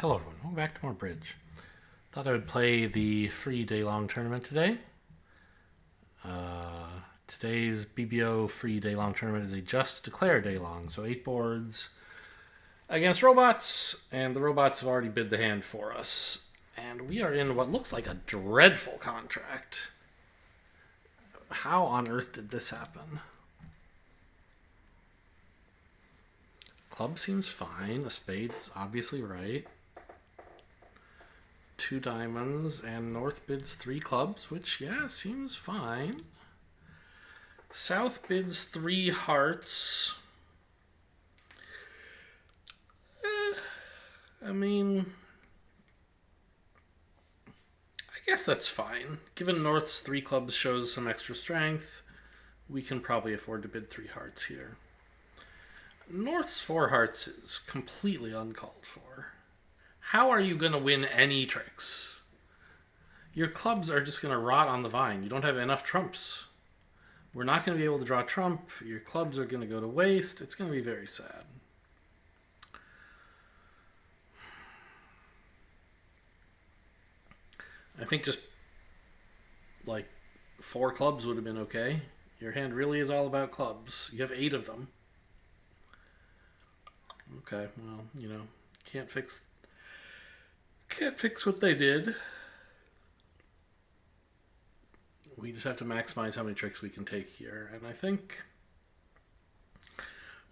Hello everyone, welcome back to more Bridge. Thought I would play the free Daylong tournament today. Today's BBO free Daylong tournament is a just declare Daylong, so 8 boards against robots, and the robots have already bid the hand for us. And we are in what looks like a dreadful contract. How on earth did this happen? Club seems fine, a spade's obviously right. 2 diamonds, and North bids 3 clubs, which, yeah, seems fine. South bids 3 hearts. I mean, I guess that's fine. Given North's 3 clubs shows some extra strength, we can probably afford to bid 3 hearts here. North's 4 hearts is completely uncalled for. How are you going to win any tricks? Your clubs are just going to rot on the vine. You don't have enough trumps. We're not going to be able to draw trump. Your clubs are going to go to waste. It's going to be very sad. I think just like 4 clubs would have been okay. Your hand really is all about clubs. You have 8 of them. Okay, well, can't fix what they did. We just have to maximize how many tricks we can take here. And I think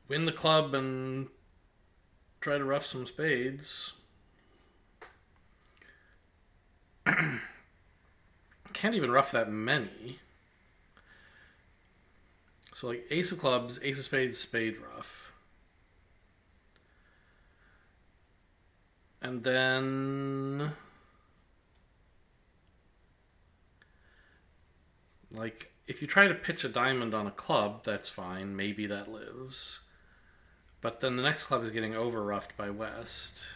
win the club and try to rough some spades. Can't even rough that many. So like ace of clubs, ace of spades, spade rough. And then like if you try to pitch a diamond on a club, that's fine. Maybe that lives. But then the next club is getting over roughed by West.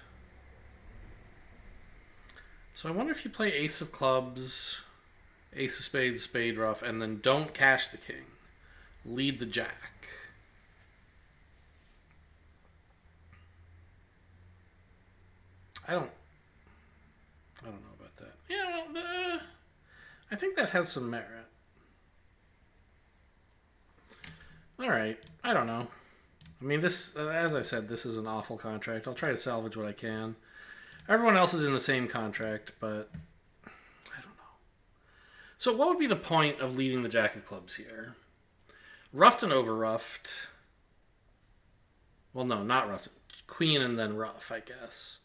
So I wonder if you play ace of clubs, ace of spades, spade rough, and then don't cash the king. Lead the jack. I don't know about that. Yeah, well, I think that has some merit. All right, I don't know. I mean, this, as I said, this is an awful contract. I'll try to salvage what I can. Everyone else is in the same contract, but I don't know. So what would be the point of leading the jack of clubs here? Roughed and over roughed. Well, no, not roughed. Queen and then rough, I guess.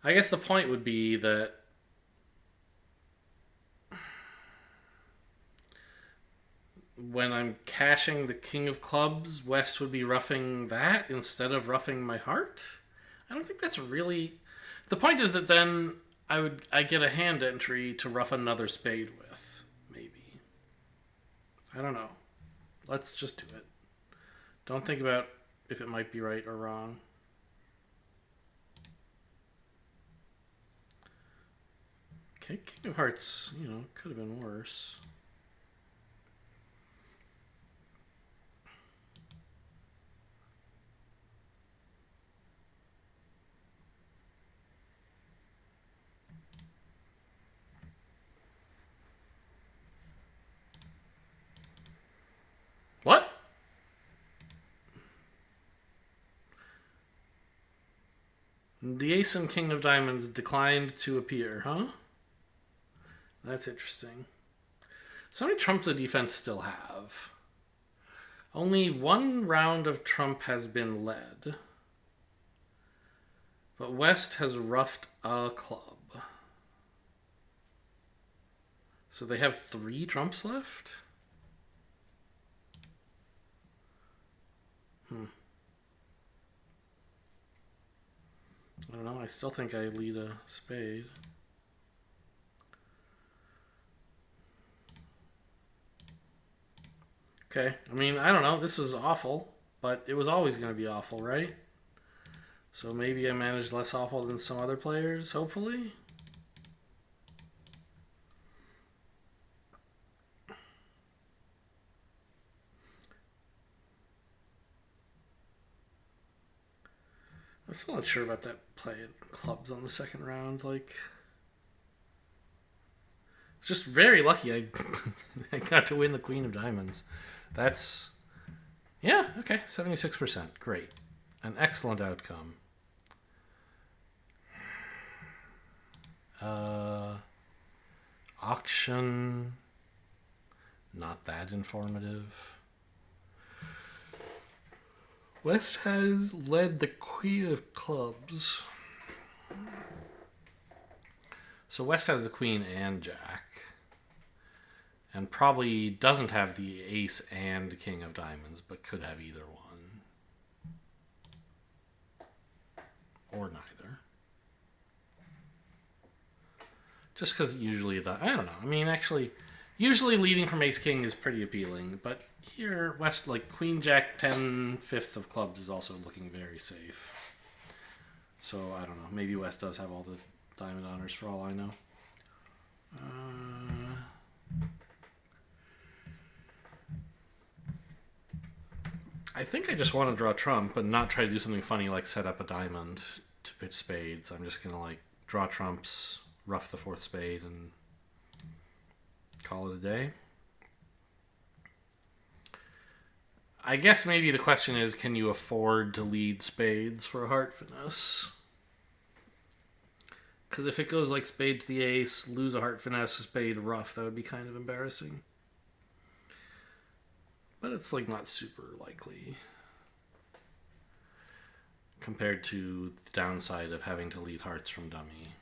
I guess the point would be that when I'm cashing the king of clubs, West would be roughing that instead of roughing my heart. I don't think that's really... The point is that then I get a hand entry to rough another spade with, maybe. I don't know. Let's just do it. Don't think about if it might be right or wrong. Okay, king of hearts, could have been worse. What? The ace and king of diamonds declined to appear, huh? That's interesting. So how many trumps the defense still have? Only 1 round of trump has been led. But West has roughed a club. So they have 3 trumps left? I don't know. I still think I lead a spade. Okay. I mean, I don't know. This was awful, but it was always going to be awful, right? So maybe I managed less awful than some other players, hopefully. still not sure about that play at clubs on the second round. Like, it's just very lucky I got to win the Queen of Diamonds. That's, yeah, okay, 76%. Great. An excellent outcome. Auction. Not that informative. West has led the Queen of Clubs. So West has the Queen and Jack. And probably doesn't have the Ace and King of Diamonds, but could have either one. Or neither. Just because usually, I don't know. I mean, actually, usually leading from Ace King is pretty appealing, but here, West, like Queen Jack 10, fifth of clubs is also looking very safe. So, I don't know. Maybe West does have all the diamond honors for all I know. I think I just want to draw trump, but not try to do something funny like set up a diamond to pitch spades. I'm just going to like draw trumps, rough the fourth spade, and call it a day. I guess maybe the question is, can you afford to lead spades for a heart finesse? Because if it goes like spade to the ace, lose a heart finesse, spade rough, that would be kind of embarrassing. But it's like not super likely compared to the downside of having to lead hearts from dummy.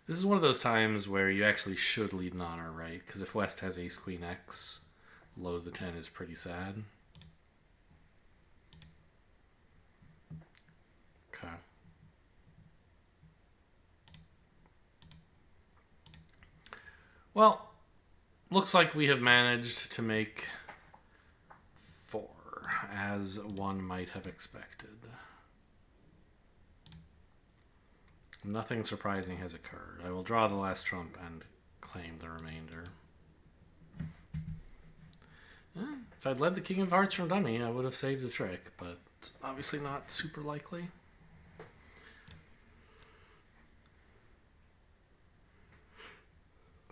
This is one of those times where you actually should lead an honor, right? Because if West has Ace Queen X, low to the 10 is pretty sad. Okay. Well, looks like we have managed to make 4, as one might have expected. Nothing surprising has occurred. I will draw the last trump and claim the remainder. If I'd led the King of Hearts from dummy, I would have saved the trick, but it's obviously not super likely.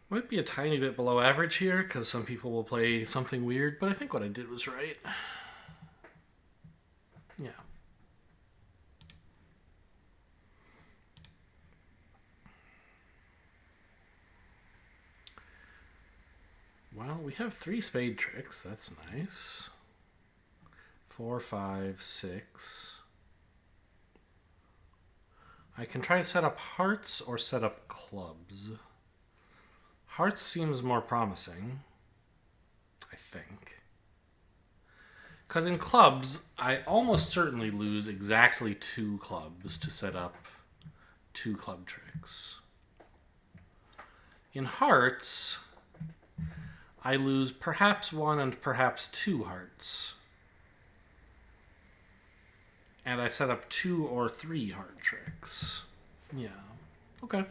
Might be a tiny bit below average here, because some people will play something weird, but I think what I did was right. Yeah. Well, we have 3 spade tricks. That's nice. 4, 5, 6. I can try to set up hearts or set up clubs. Hearts seems more promising, I think. Because in clubs, I almost certainly lose exactly 2 clubs to set up 2 club tricks. In hearts, I lose perhaps 1 and perhaps 2 hearts. And I set up 2 or 3 heart tricks. Yeah. Okay.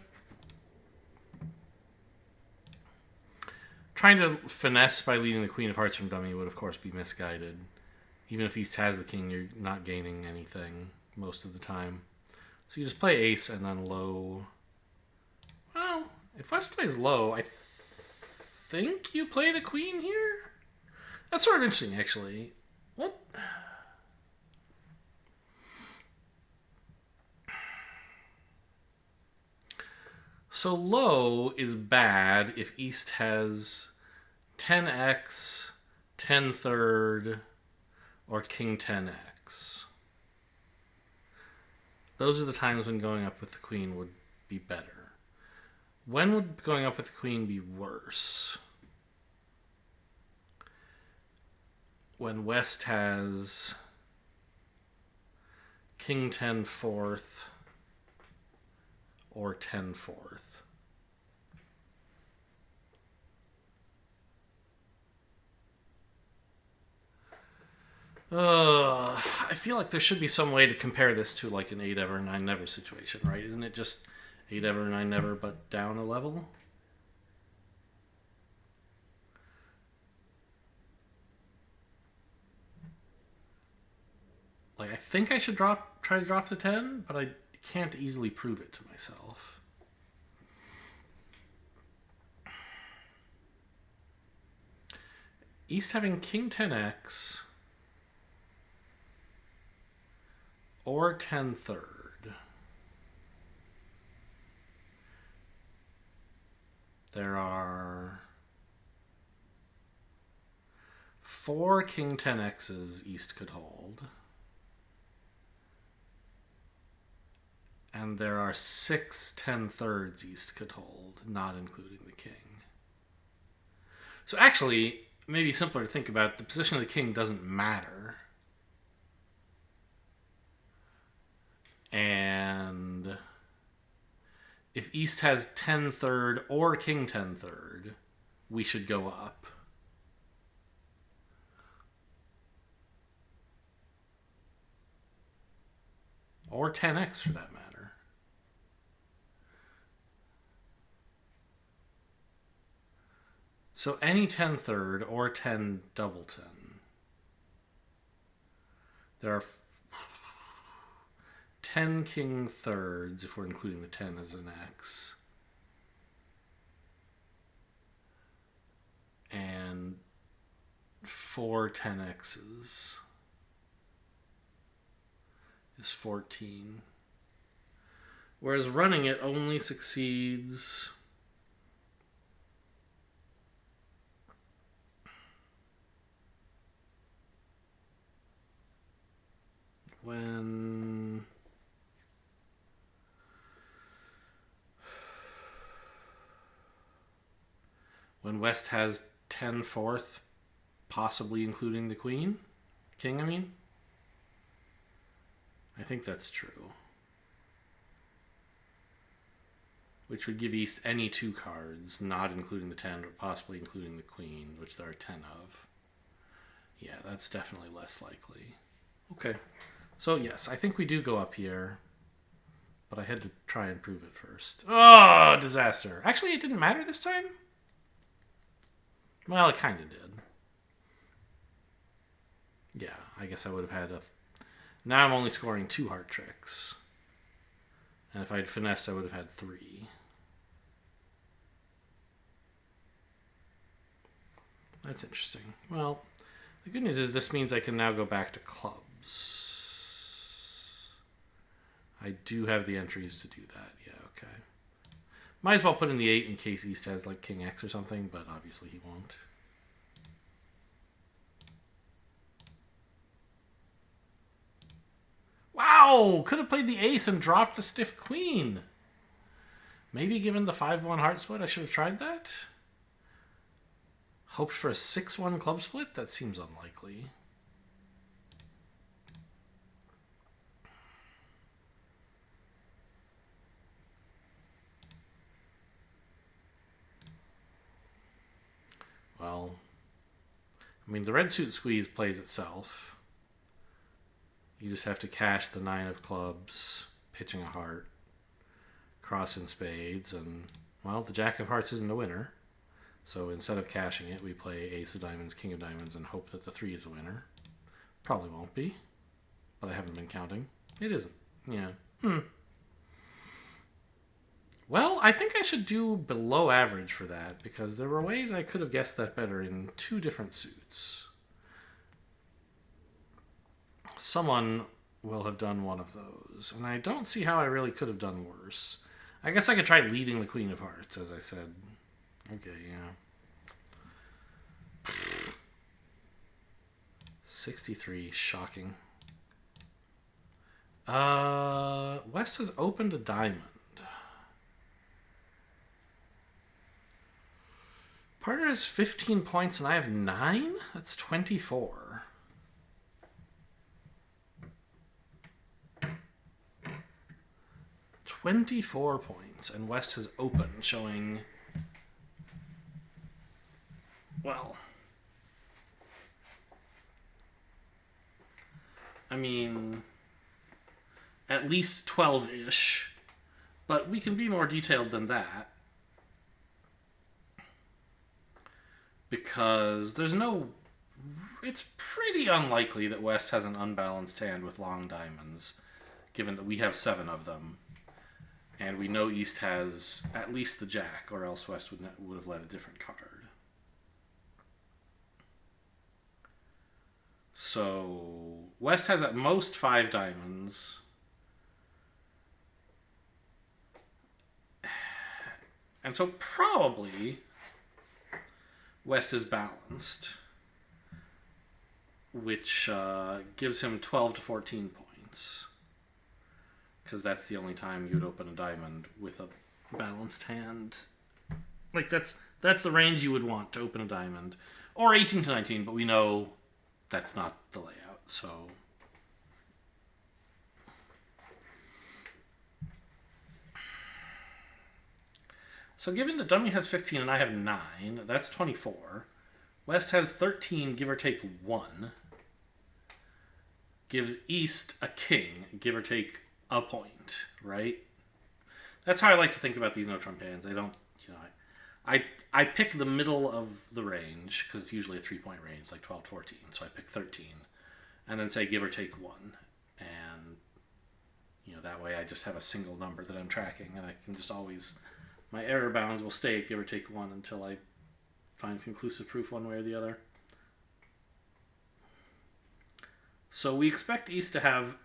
Trying to finesse by leading the Queen of Hearts from dummy would, of course, be misguided. Even if East has the king, you're not gaining anything most of the time. So you just play ace and then low. Well, if West plays low, I think you play the queen here? That's sort of interesting, actually. What? So low is bad if East has 10x, 10 third, or king 10x. Those are the times when going up with the queen would be better. When would going up with the queen be worse? When West has king 10 fourth or 10 fourth. I feel like there should be some way to compare this to like an 8 ever, 9 never situation, right? Isn't it just 8 ever, 9 never, but down a level? Like, I think I should try to drop to 10, but I can't easily prove it to myself. East having king 10x or 10 third. There are 4 king 10x's East could hold. And there are 6 10 thirds East could hold, not including the king. So actually, maybe simpler to think about, the position of the king doesn't matter. And if East has 10 third or king 10 third, we should go up. Or 10x for that matter. So any 10 third or 10 doubleton. There are 10 king thirds, if we're including the 10 as an x. And 4 10x's is 14. Whereas running it only succeeds when West has 10 fourth, possibly including the queen. King, I mean. I think that's true. Which would give East any 2 cards, not including the 10, but possibly including the queen, which there are 10 of. Yeah, that's definitely less likely. Okay. So, yes, I think we do go up here. But I had to try and prove it first. Oh, disaster. Actually, it didn't matter this time? Well, it kind of did. Yeah, I guess I would have had a... Now I'm only scoring 2 heart tricks. And if I'd finessed, I would have had 3. That's interesting. Well, the good news is this means I can now go back to clubs. I do have the entries to do that. Yeah, okay. Might as well put in the 8 in case East has like King X or something, but obviously he won't. Wow! Could have played the ace and dropped the stiff queen. Maybe given the 5-1 heart split, I should have tried that. Hoped for a 6-1 club split? That seems unlikely. Well, I mean, the red suit squeeze plays itself. You just have to cash the 9 of clubs, pitching a heart, cross in spades, and, well, the jack of hearts isn't a winner. So instead of cashing it, we play ace of diamonds, king of diamonds, and hope that the 3 is a winner. Probably won't be, but I haven't been counting. It isn't. Yeah. Well, I think I should do below average for that, because there were ways I could have guessed that better in 2 different suits. Someone will have done one of those, and I don't see how I really could have done worse. I guess I could try leading the queen of hearts, as I said. Okay, yeah. 63, shocking. West has opened a diamond. Partner has 15 points and I have 9? That's 24. $24 points, and West has opened, showing, well, I mean, at least 12-ish, but we can be more detailed than that. Because there's no it's pretty unlikely that West has an unbalanced hand with long diamonds, given that we have 7 of them. And we know East has at least the Jack, or else West would have led a different card. So West has at most 5 diamonds. And so probably West is balanced, which gives him 12 to 14 points. Because that's the only time you'd open a diamond with a balanced hand. Like, that's the range you would want to open a diamond. Or 18 to 19, but we know that's not the layout, so... So given that Dummy has 15 and I have 9, that's 24. West has 13, give or take 1. Gives East a king, give or take a point, right? That's how I like to think about these no trump hands. I don't, I pick the middle of the range, because it's usually a 3-point range, like 12 to 14, so I pick 13. And then say give or take 1. And, that way I just have a single number that I'm tracking, and I can just always... My error bounds will stay at give or take 1 until I find conclusive proof one way or the other. So we expect East to have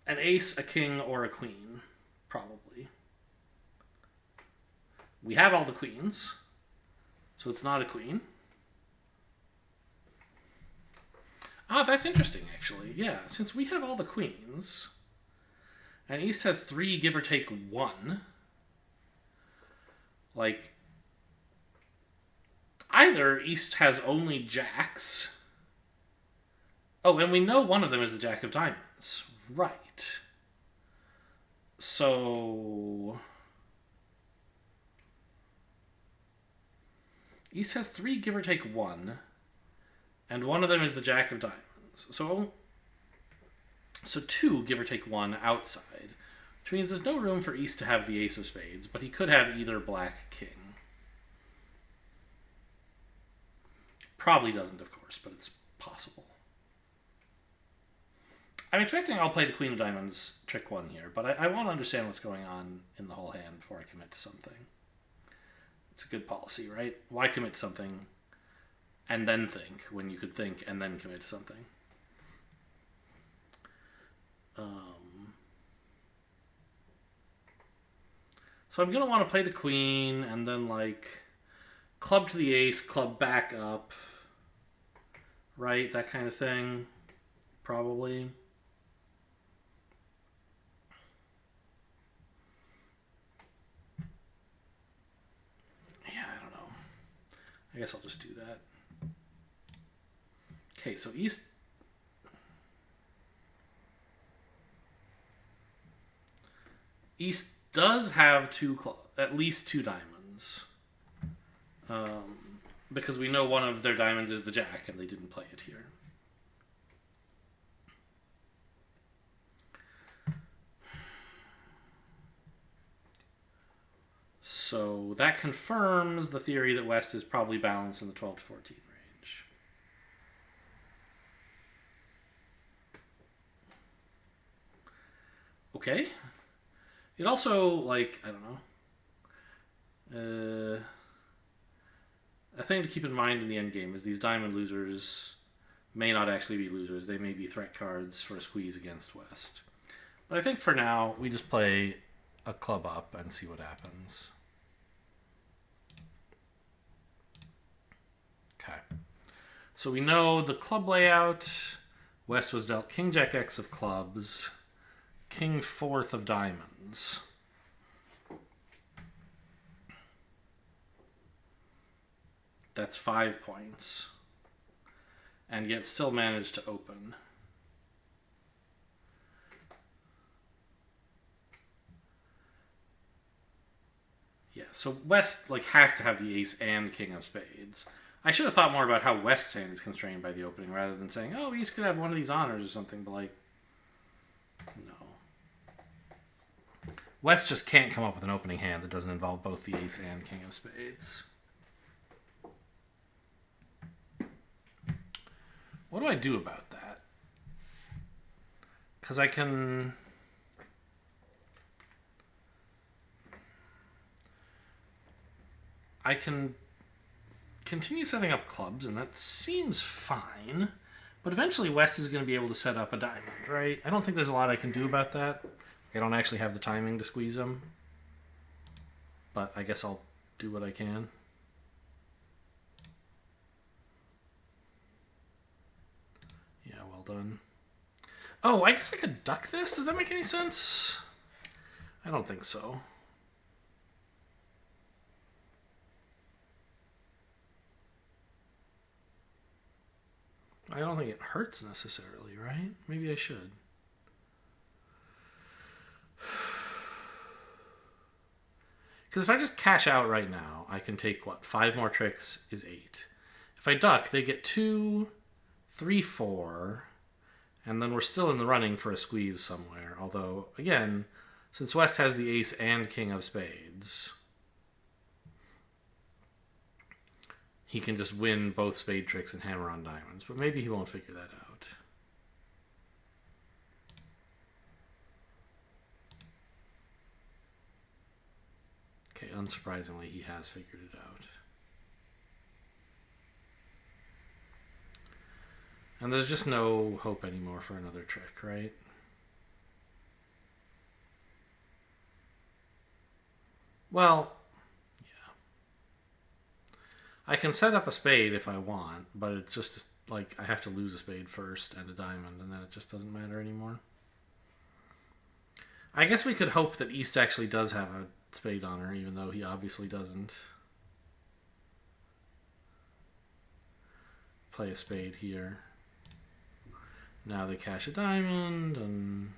an ace, a king, or a queen, probably. We have all the queens, so it's not a queen. Ah, that's interesting, actually. Yeah, since we have all the queens, and East has 3, give or take 1, like, either East has only jacks. Oh, and we know one of them is the Jack of Diamonds. Right. So... East has 3, give or take 1. And one of them is the Jack of Diamonds. So 2, give or take 1, outside. Which means there's no room for East to have the Ace of Spades, but he could have either Black King. Probably doesn't, of course, but it's possible. I'm expecting I'll play the Queen of Diamonds trick 1 here, but I want to understand what's going on in the whole hand before I commit to something. It's a good policy, right? Why commit to something and then think when you could think and then commit to something? So I'm going to want to play the Queen and then, like, club to the Ace, club back up, right? That kind of thing, probably. Yeah, I don't know. I guess I'll just do that. Okay, so East... East does have at least 2 diamonds. Because we know one of their diamonds is the Jack, and they didn't play it here. So that confirms the theory that West is probably balanced in the 12 to 14 range. Okay. It also, like, I don't know. A thing to keep in mind in the endgame is these diamond losers may not actually be losers. They may be threat cards for a squeeze against West. But I think for now, we just play a club up and see what happens. Okay. So we know the club layout. West was dealt King Jack X of clubs. King 4th of diamonds. That's 5 points. And yet still managed to open. Yeah, so West has to have the Ace and King of Spades. I should have thought more about how West's hand is constrained by the opening rather than saying, oh, East could have one of these honors or something, but no. West just can't come up with an opening hand that doesn't involve both the Ace and King of Spades. What do I do about that? Because I can continue setting up clubs, and that seems fine. But eventually West is going to be able to set up a diamond, right? I don't think there's a lot I can do about that. I don't actually have the timing to squeeze them. But I guess I'll do what I can. Yeah, well done. Oh, I guess I could duck this? Does that make any sense? I don't think so. I don't think it hurts necessarily, right? Maybe I should. Because if I just cash out right now, I can take, what, 5 more tricks is 8. If I duck, they get 2, 3, 4, and then we're still in the running for a squeeze somewhere. Although, again, since West has the ace and king of spades, he can just win both spade tricks and hammer on diamonds. But maybe he won't figure that out. Okay, unsurprisingly, he has figured it out. And there's just no hope anymore for another trick, right? Well, yeah. I can set up a spade if I want, but it's just like I have to lose a spade first and a diamond, and then it just doesn't matter anymore. I guess we could hope that East actually does have a spade on her, even though he obviously doesn't. Play a spade here. Now they cash a diamond, and...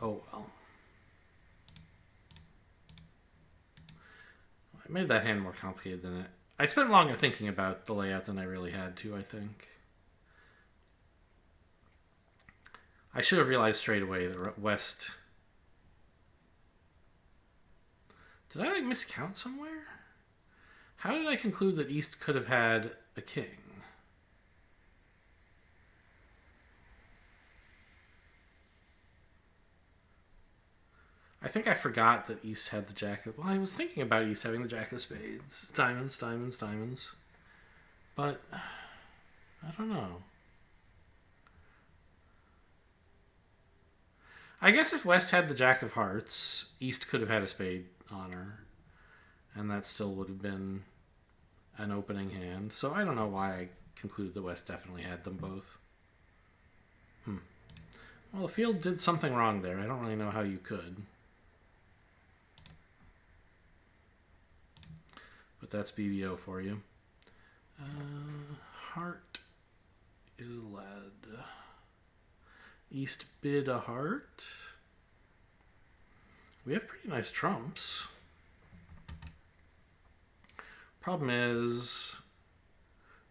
oh, well. I made that hand more complicated than it... I spent longer thinking about the layout than I really had to, I think. I should have realized straight away that West... Did I miscount somewhere? How did I conclude that East could have had a king? I think I forgot that East had the jack of... well, I was thinking about East having the jack of spades. Diamonds, diamonds, diamonds. But, I don't know. I guess if West had the jack of hearts, East could have had a spade on her. And that still would have been an opening hand. So I don't know why I concluded that West definitely had them both. Well, the field did something wrong there. I don't really know how you could. But that's BBO for you. Heart is led. East bid a heart. We have pretty nice trumps. Problem is,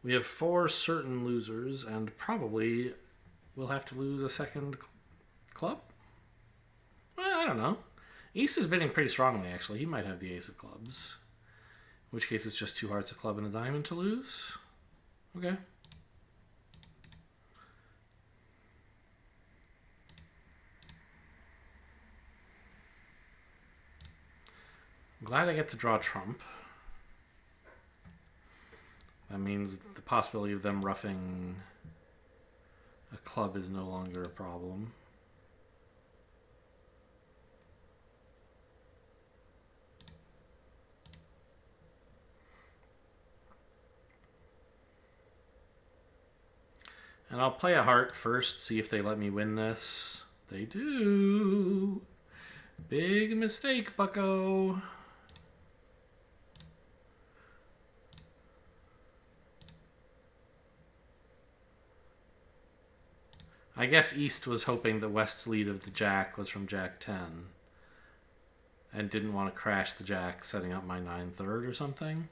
we have 4 certain losers, and probably we'll have to lose a second club? Well, I don't know. East is bidding pretty strongly, actually. He might have the ace of clubs. In which case it's just 2 hearts, a club, and a diamond to lose. Okay. I'm glad I get to draw trump. That means the possibility of them roughing a club is no longer a problem. And I'll play a heart first, see if they let me win this. They do. Big mistake, bucko. I guess East was hoping that West's lead of the jack was from jack 10 and didn't want to crash the jack setting up my 9/3 or something.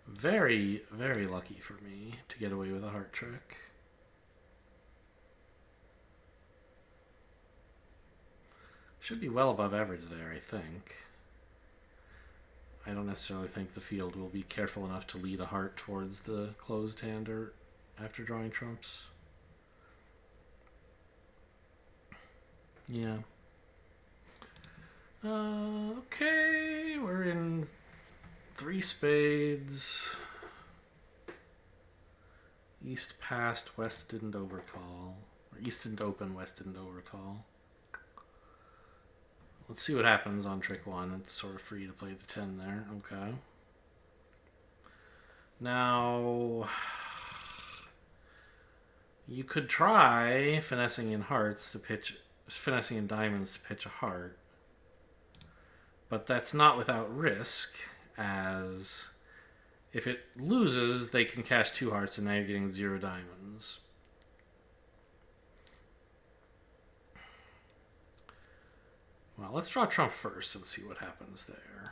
Very, very lucky for me to get away with a heart trick. Should be well above average there, I think. I don't necessarily think the field will be careful enough to lead a heart towards the closed hand or after drawing trumps. Yeah. Okay, we're in 3 spades. East passed, West didn't overcall. Or East didn't open, West didn't overcall. Let's see what happens on trick 1. It's sort of free to play the 10 there. Okay. Now, you could try finessing in hearts to pitch, finessing in diamonds to pitch a heart. But that's not without risk, as if it loses, they can cash 2 hearts and now you're getting 0 diamonds. Well, let's draw trump first and see what happens there.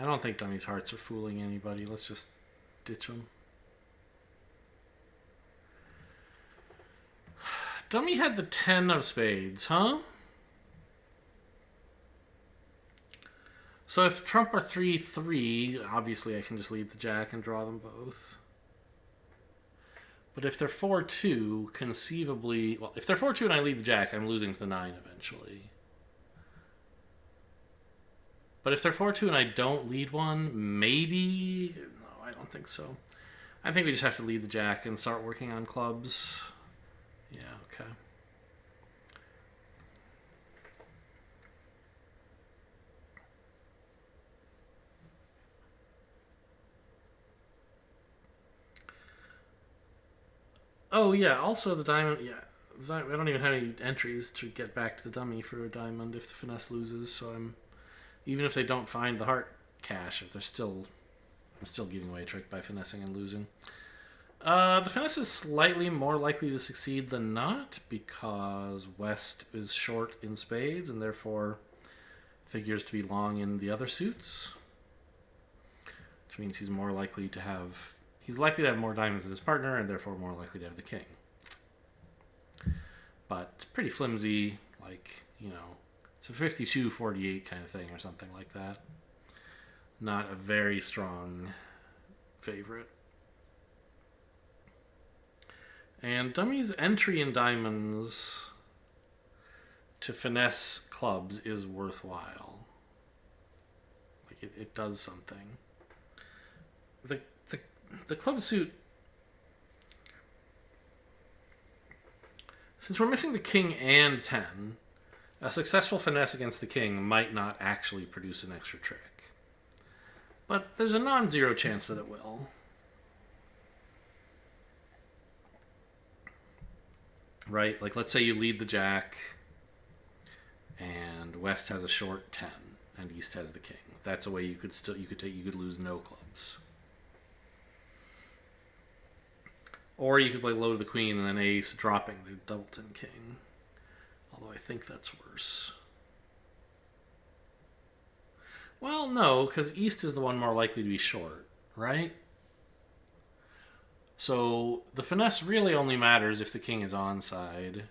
I don't think dummy's hearts are fooling anybody. Let's just ditch them. Dummy had the 10 of spades, huh? So if trump are 3-3, obviously I can just lead the jack and draw them both. But if they're 4-2, conceivably... Well, if they're 4-2 and I lead the jack, I'm losing to the 9 eventually. But if they're 4-2 and I don't lead one, maybe... No, I don't think so. I think we just have to lead the jack and start working on clubs. Yeah, okay. Oh, yeah, also the diamond... Yeah, I don't even have any entries to get back to the dummy for a diamond if the finesse loses, so I'm... Even if they don't find the heart cash, if they're still... I'm still giving away a trick by finessing and losing. The finesse is slightly more likely to succeed than not because West is short in spades and therefore figures to be long in the other suits. Which means he's more likely to have... He's likely to have more diamonds than his partner and therefore more likely to have the king. But it's pretty flimsy, like, you know, it's a 52-48 kind of thing or something like that. Not a very strong favorite. And dummy's entry in diamonds to finesse clubs is worthwhile. Like, it does something. The club suit... Since we're missing the king and 10, a successful finesse against the king might not actually produce an extra trick. But there's a non-zero chance that it will. Right? Like, let's say you lead the jack and West has a short 10 and East has the king. That's a way you could lose no clubs. Or you could play low to the queen and then ace dropping the doubleton king. Although I think that's worse. Well, no, because East is the one more likely to be short, right? So the finesse really only matters if the king is onside.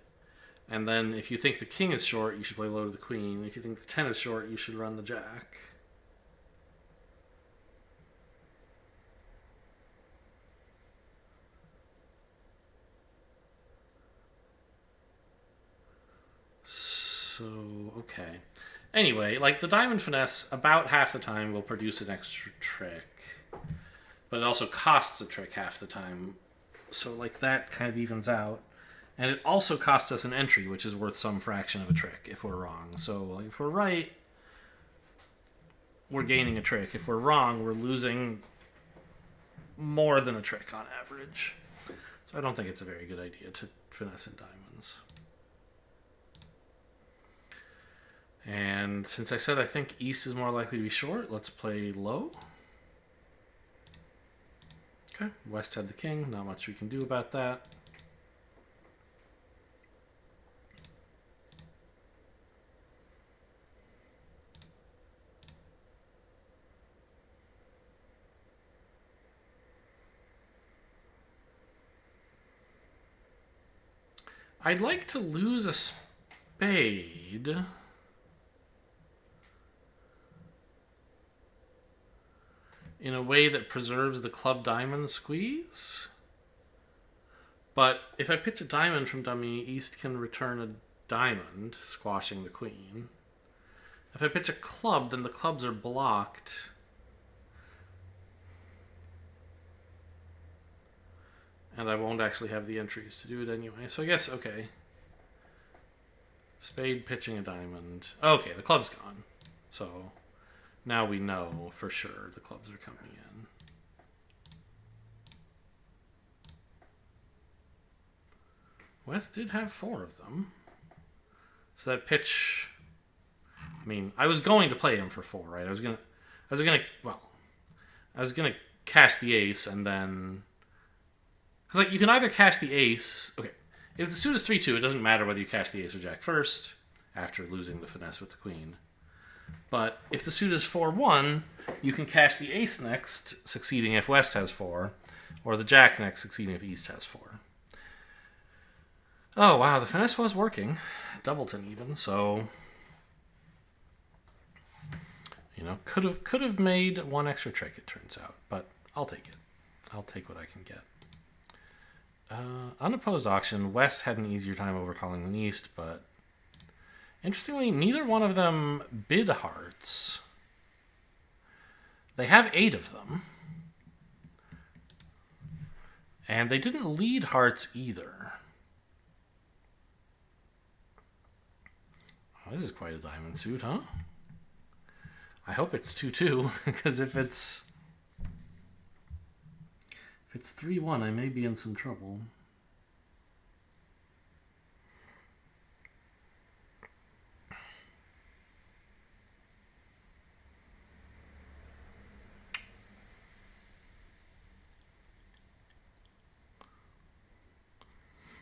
And then if you think the king is short, you should play low to the queen. If you think the 10 is short, you should run the jack. So, okay. Anyway, like the diamond finesse about half the time will produce an extra trick. But it also costs a trick half the time. So like that kind of evens out. And it also costs us an entry, which is worth some fraction of a trick if we're wrong. So like, if we're right, we're gaining a trick. If we're wrong, we're losing more than a trick on average. So I don't think it's a very good idea to finesse in diamonds. And since I said I think East is more likely to be short, let's play low. Okay, West had the king. Not much we can do about that. I'd like to lose a spade. in a way that preserves the club diamond squeeze. But if I pitch a diamond from dummy, East can return a diamond, squashing the queen. If I pitch a club, then the clubs are blocked. And I won't actually have the entries to do it anyway. So I guess, okay. Spade pitching a diamond. Okay, the club's gone. So now we know for sure the clubs are coming in. West did have 4 of them. So that pitch, I mean, I was going to play him for 4, right? I was gonna cash the ace and then, because like you can either cash the ace. Okay, if the suit is 3-2, it doesn't matter whether you cash the ace or jack first after losing the finesse with the queen. But if the suit is 4-1, you can cash the ace next, succeeding if West has 4, or the jack next, succeeding if East has 4. Oh, wow, the finesse was working. Doubleton even, so... You know, could have made 1 extra trick, it turns out. But I'll take it. I'll take what I can get. Unopposed auction, West had an easier time overcalling than East, but... Interestingly, neither one of them bid hearts. They have 8 of them. And they didn't lead hearts either. Oh, this is quite a diamond suit, huh? I hope it's 2-2, because if it's 3-1, I may be in some trouble.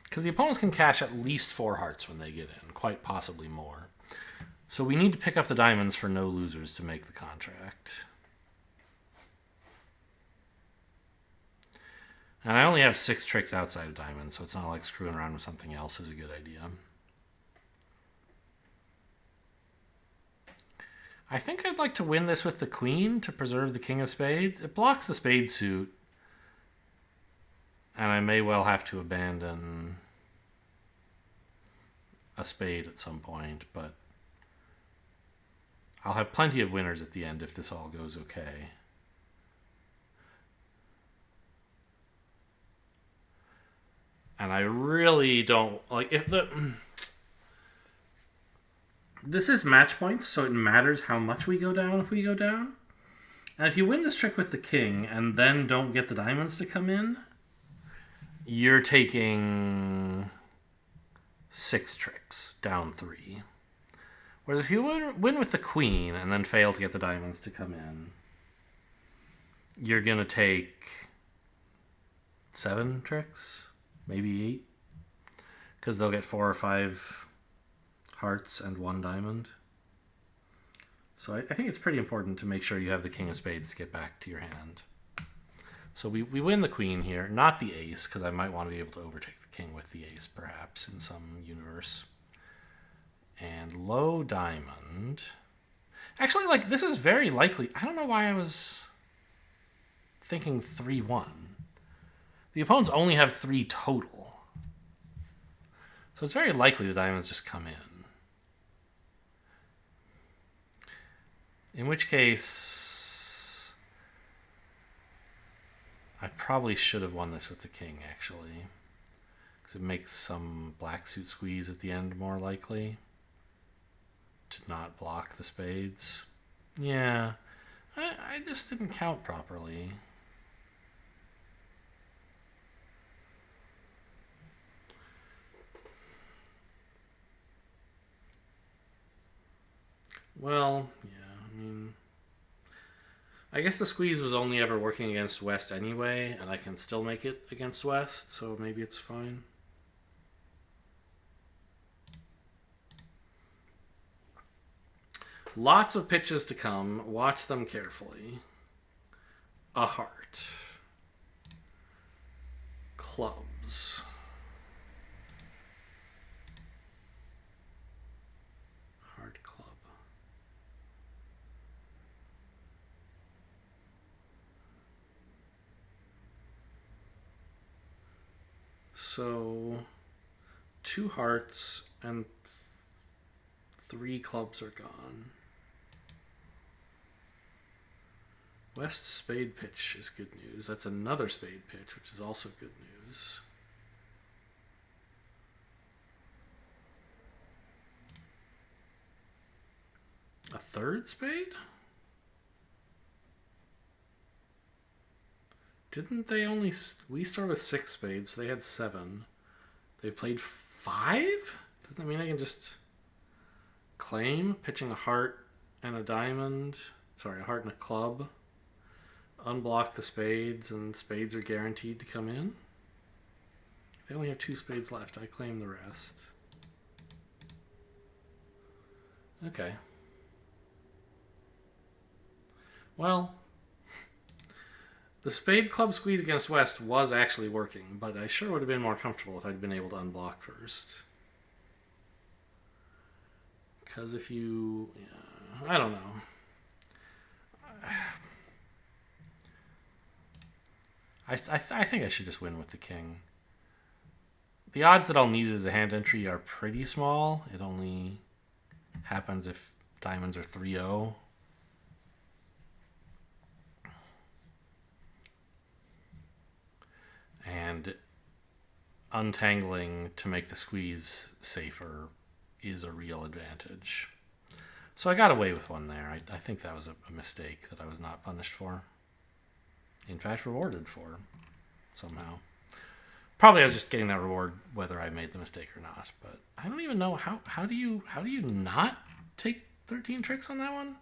Because the opponents can cash at least 4 hearts when they get in, quite possibly more. So we need to pick up the diamonds for no losers to make the contract. And I only have 6 tricks outside of diamonds, so it's not like screwing around with something else is a good idea. I think I'd like to win this with the queen to preserve the king of spades. It blocks the spade suit. And I may well have to abandon a spade at some point, but I'll have plenty of winners at the end if this all goes okay. And I really don't like if this is match points, so it matters how much we go down if we go down. And if you win this trick with the king and then don't get the diamonds to come in, you're taking 6 tricks, down 3. Whereas if you win with the queen and then fail to get the diamonds to come in, you're going to take 7 tricks, maybe 8. Because they'll get 4 or 5 hearts and 1 diamond. So I think it's pretty important to make sure you have the king of spades to get back to your hand. So we win the queen here, not the ace, because I might want to be able to overtake the king with the ace, perhaps, in some universe. And low diamond. Actually, like, this is very likely. I don't know why I was thinking 3-1. The opponents only have 3 total. So it's very likely the diamonds just come in. In which case, I probably should have won this with the king, actually. Because it makes some black suit squeeze at the end more likely to not block the spades. Yeah, I just didn't count properly. Well, yeah, I mean, I guess the squeeze was only ever working against West anyway, and I can still make it against West, so maybe it's fine. Lots of pitches to come. Watch them carefully. A heart. Clubs. Heart club. So 2 hearts and 3 clubs are gone. West spade pitch is good news. That's another spade pitch, which is also good news. A third spade? Didn't they only... We start with 6 spades, so they had 7. They played 5? Does that mean I can just claim pitching a heart and a diamond? Sorry, a heart and a club. Unblock the spades, and spades are guaranteed to come in? They only have 2 spades left. I claim the rest. Okay. Well, the spade club squeeze against West was actually working, but I sure would have been more comfortable if I'd been able to unblock first. Because if you... Yeah, I don't know. I think I should just win with the king. The odds that I'll need it as a hand entry are pretty small. It only happens if diamonds are 3-0. And untangling to make the squeeze safer is a real advantage. So I got away with one there. I think that was a mistake that I was not punished for. In fact, rewarded for somehow. Probably I was just getting that reward whether I made the mistake or not. But I don't even know how do you not take 13 tricks on that one?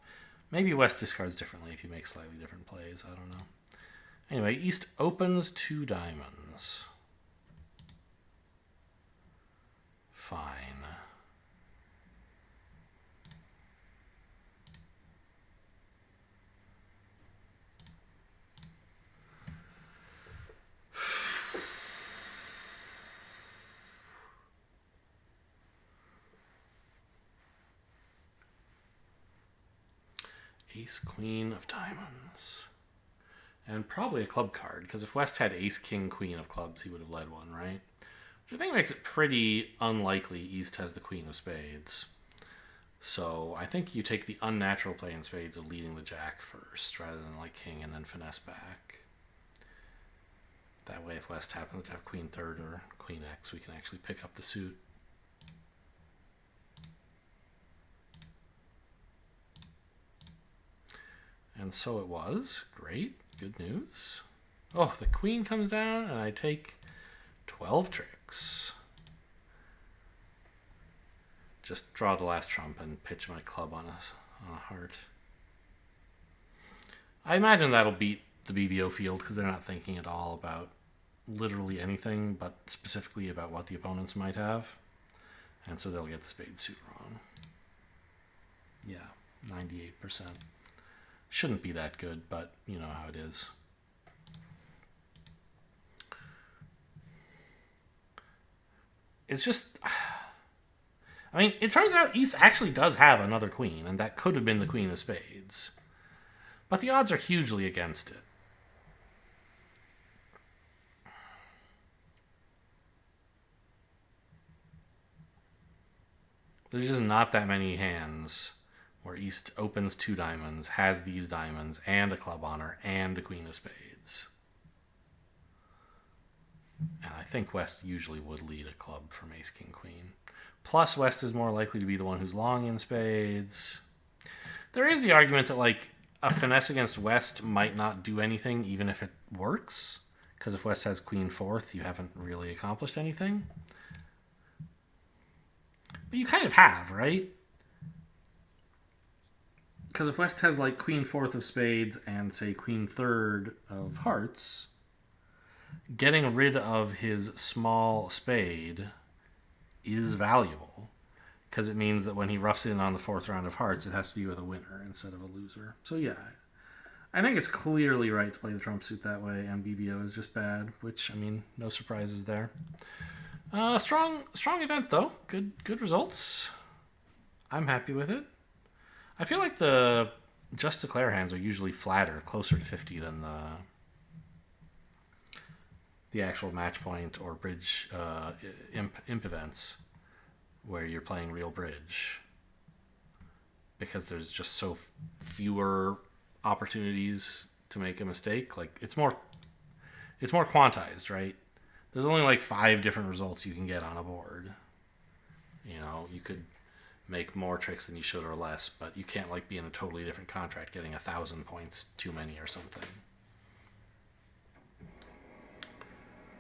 Maybe West discards differently if you make slightly different plays. I don't know. Anyway, East opens 2 diamonds. Fine. Ace, queen of diamonds. And probably a club card, because if West had ace, king, queen of clubs, he would have led one, right? Which I think makes it pretty unlikely East has the queen of spades. So I think you take the unnatural play in spades of leading the jack first, rather than like king and then finesse back. That way, if West happens to have queen third or queen X, we can actually pick up the suit. And so it was. Great. Good news. Oh, the queen comes down, and I take 12 tricks. Just draw the last trump and pitch my club on a heart. I imagine that'll beat the BBO field because they're not thinking at all about literally anything, but specifically about what the opponents might have. And so they'll get the spade suit wrong. Yeah, 98%. Shouldn't be that good, but you know how it is. It's just... I mean, it turns out East actually does have another queen, and that could have been the queen of spades. But the odds are hugely against it. There's just not that many hands where East opens 2 diamonds, has these diamonds, and a club honor, and the queen of spades. And I think West usually would lead a club from ace, king, queen. Plus, West is more likely to be the one who's long in spades. There is the argument that, like, a finesse against West might not do anything, even if it works. Because if West has queen fourth, you haven't really accomplished anything. But you kind of have, right? Because if West has, like, queen fourth of spades and, say, queen third of hearts, getting rid of his small spade is valuable. Because it means that when he roughs in on the 4th round of hearts, it has to be with a winner instead of a loser. So, yeah. I think it's clearly right to play the trump suit that way, and BBO is just bad, which, I mean, no surprises there. Strong event, though. Good results. I'm happy with it. I feel like the just declare hands are usually flatter, closer to 50 than the actual match point or bridge imp events where you're playing real bridge, because there's just so fewer opportunities to make a mistake. Like it's more quantized, right? There's only like 5 different results you can get on a board. You know, you could make more tricks than you should or less, but you can't like be in a totally different contract getting 1,000 points too many or something.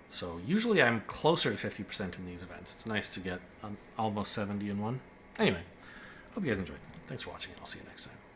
So usually I'm closer to 50% in these events. It's nice to get almost 70 in one. Anyway, hope you guys enjoyed. Thanks for watching, and I'll see you next time.